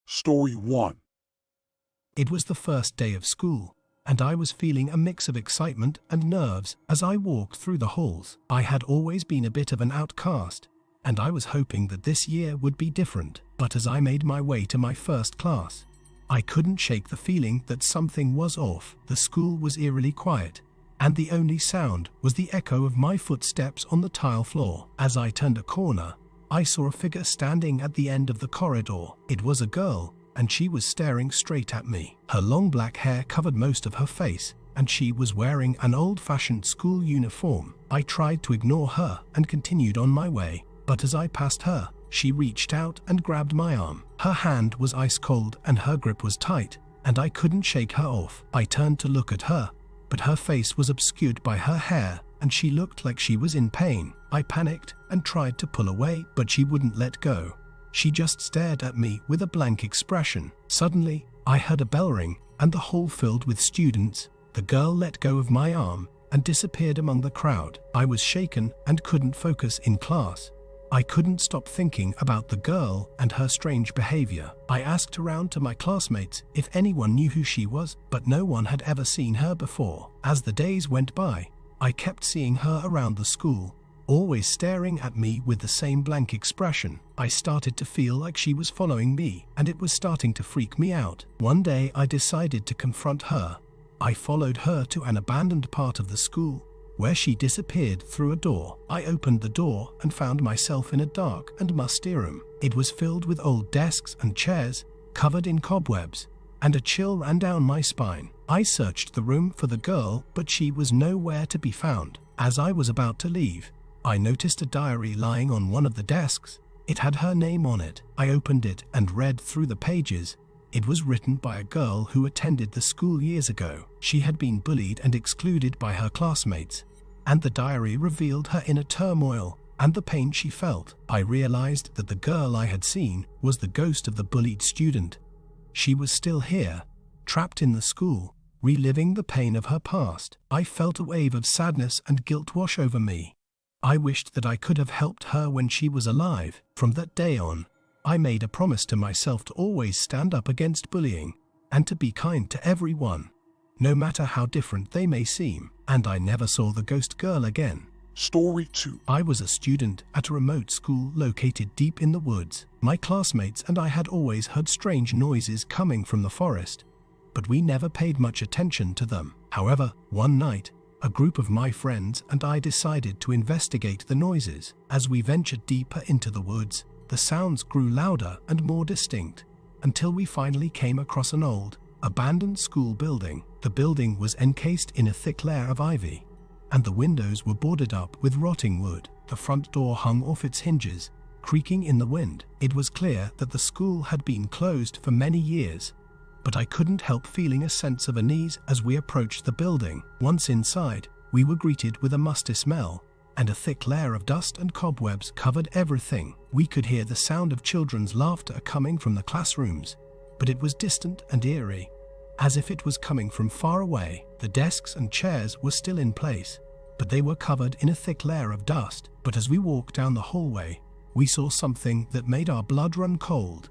Story 1. It was the first day of school, and I was feeling a mix of excitement and nerves as I walked through the halls. I had always been a bit of an outcast, and I was hoping that this year would be different. But as I made my way to my first class, I couldn't shake the feeling that something was off. The school was eerily quiet, and the only sound was the echo of my footsteps on the tile floor. As I turned a corner, I saw a figure standing at the end of the corridor. It was a girl, and she was staring straight at me. Her long black hair covered most of her face, and she was wearing an old-fashioned school uniform. I tried to ignore her and continued on my way, but as I passed her, she reached out and grabbed my arm. Her hand was ice cold and her grip was tight, and I couldn't shake her off. I turned to look at her, but her face was obscured by her hair, and she looked like she was in pain. I panicked and tried to pull away, but she wouldn't let go. She just stared at me with a blank expression. Suddenly, I heard a bell ring, and the hall filled with students. The girl let go of my arm and disappeared among the crowd. I was shaken and couldn't focus in class. I couldn't stop thinking about the girl and her strange behavior. I asked around to my classmates if anyone knew who she was, but no one had ever seen her before. As the days went by, I kept seeing her around the school, always staring at me with the same blank expression. I started to feel like she was following me, and it was starting to freak me out. One day I decided to confront her. I followed her to an abandoned part of the school, where she disappeared through a door. I opened the door and found myself in a dark and musty room. It was filled with old desks and chairs, covered in cobwebs, and a chill ran down my spine. I searched the room for the girl, but she was nowhere to be found. As I was about to leave, I noticed a diary lying on one of the desks. It had her name on it. I opened it and read through the pages. It was written by a girl who attended the school years ago. She had been bullied and excluded by her classmates, and the diary revealed her inner turmoil and the pain she felt. I realized that the girl I had seen was the ghost of the bullied student. She was still here, trapped in the school, reliving the pain of her past. I felt a wave of sadness and guilt wash over me. I wished that I could have helped her when she was alive. From that day on, I made a promise to myself to always stand up against bullying and to be kind to everyone, no matter how different they may seem. And I never saw the ghost girl again. Story 2. I was a student at a remote school located deep in the woods. My classmates and I had always heard strange noises coming from the forest, but we never paid much attention to them. However, one night, a group of my friends and I decided to investigate the noises. As we ventured deeper into the woods, the sounds grew louder and more distinct, until we finally came across an old, abandoned school building. The building was encased in a thick layer of ivy, and the windows were boarded up with rotting wood. The front door hung off its hinges, creaking in the wind. It was clear that the school had been closed for many years, but I couldn't help feeling a sense of unease as we approached the building. Once inside, we were greeted with a musty smell, and a thick layer of dust and cobwebs covered everything. We could hear the sound of children's laughter coming from the classrooms, but it was distant and eerie, as if it was coming from far away. The desks and chairs were still in place, but they were covered in a thick layer of dust. But as we walked down the hallway, we saw something that made our blood run cold.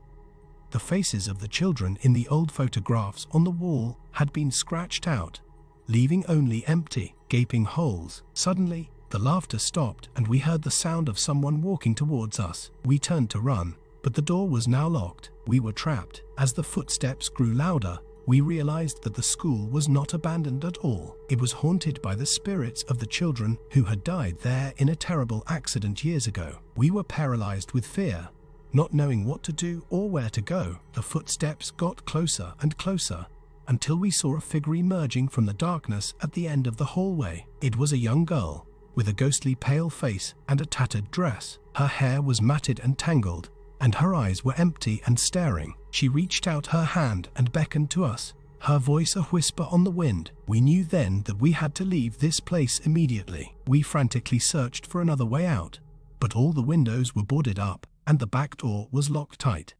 The faces of the children in the old photographs on the wall had been scratched out, leaving only empty, gaping holes. Suddenly, the laughter stopped and we heard the sound of someone walking towards us. We turned to run, but the door was now locked. We were trapped. As the footsteps grew louder, we realized that the school was not abandoned at all. It was haunted by the spirits of the children who had died there in a terrible accident years ago. We were paralyzed with fear, not knowing what to do or where to go. The footsteps got closer and closer, until we saw a figure emerging from the darkness at the end of the hallway. It was a young girl, with a ghostly pale face and a tattered dress. Her hair was matted and tangled, and her eyes were empty and staring. She reached out her hand and beckoned to us, her voice a whisper on the wind. We knew then that we had to leave this place immediately. We frantically searched for another way out, but all the windows were boarded up, and the back door was locked tight.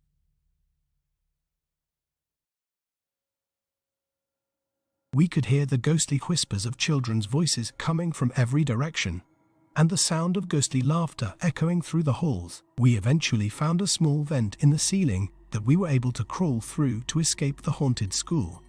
We could hear the ghostly whispers of children's voices coming from every direction, and the sound of ghostly laughter echoing through the halls. We eventually found a small vent in the ceiling that we were able to crawl through to escape the haunted school.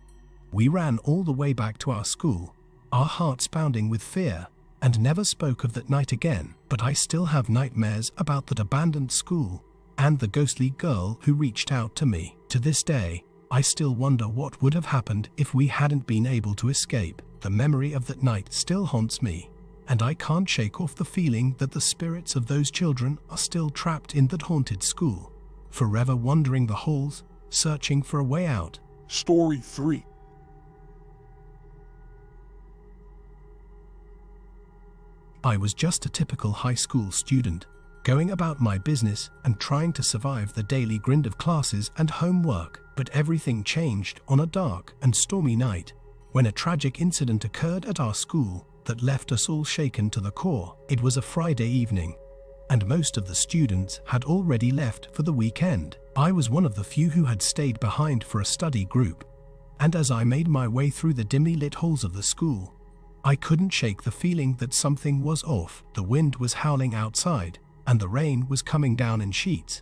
We ran all the way back to our school, our hearts pounding with fear, and never spoke of that night again. But I still have nightmares about that abandoned school and the ghostly girl who reached out to me. To this day, I still wonder what would have happened if we hadn't been able to escape. The memory of that night still haunts me, and I can't shake off the feeling that the spirits of those children are still trapped in that haunted school, forever wandering the halls, searching for a way out. Story 3. I was just a typical high school student, going about my business and trying to survive the daily grind of classes and homework. But everything changed on a dark and stormy night, when a tragic incident occurred at our school that left us all shaken to the core. It was a Friday evening, and most of the students had already left for the weekend. I was one of the few who had stayed behind for a study group, and as I made my way through the dimly lit halls of the school, I couldn't shake the feeling that something was off. The wind was howling outside, and the rain was coming down in sheets,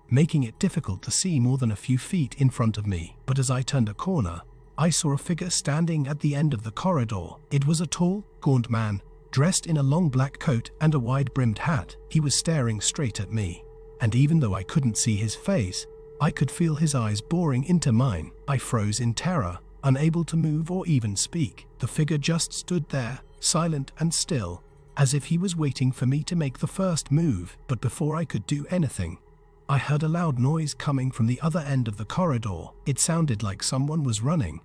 making it difficult to see more than a few feet in front of me. But as I turned a corner, I saw a figure standing at the end of the corridor. It was a tall, gaunt man, dressed in a long black coat and a wide-brimmed hat. He was staring straight at me, and even though I couldn't see his face, I could feel his eyes boring into mine. I froze in terror, unable to move or even speak. The figure just stood there, silent and still, as if he was waiting for me to make the first move. But before I could do anything, I heard a loud noise coming from the other end of the corridor. It sounded like someone was running,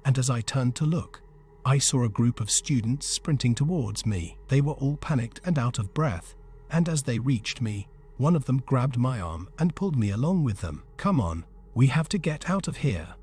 and as I turned to look, I saw a group of students sprinting towards me. They were all panicked and out of breath, and as they reached me, one of them grabbed my arm and pulled me along with them. "Come on, we have to get out of here,"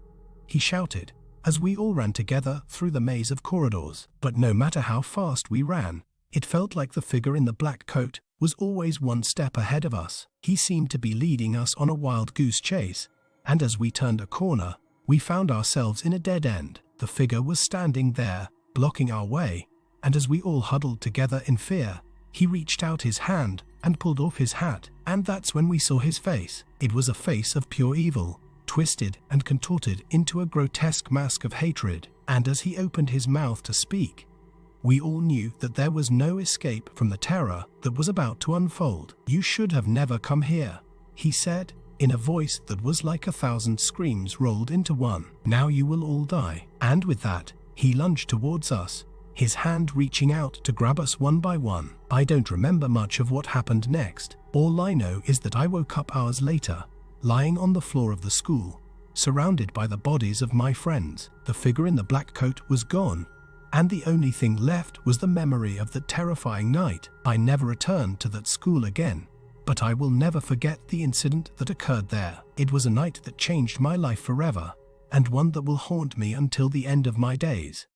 he shouted, as we all ran together through the maze of corridors. But no matter how fast we ran, it felt like the figure in the black coat was always one step ahead of us. He seemed to be leading us on a wild goose chase, and as we turned a corner, we found ourselves in a dead end. The figure was standing there, blocking our way, and as we all huddled together in fear, he reached out his hand and pulled off his hat, and that's when we saw his face. It was a face of pure evil, twisted and contorted into a grotesque mask of hatred, and as he opened his mouth to speak, we all knew that there was no escape from the terror that was about to unfold. "You should have never come here," he said, in a voice that was like 1,000 screams rolled into one. "Now you will all die." And with that, he lunged towards us, his hand reaching out to grab us one by one. I don't remember much of what happened next. All I know is that I woke up hours later, lying on the floor of the school, surrounded by the bodies of my friends. The figure in the black coat was gone, and the only thing left was the memory of that terrifying night. I never returned to that school again, but I will never forget the incident that occurred there. It was a night that changed my life forever, and one that will haunt me until the end of my days.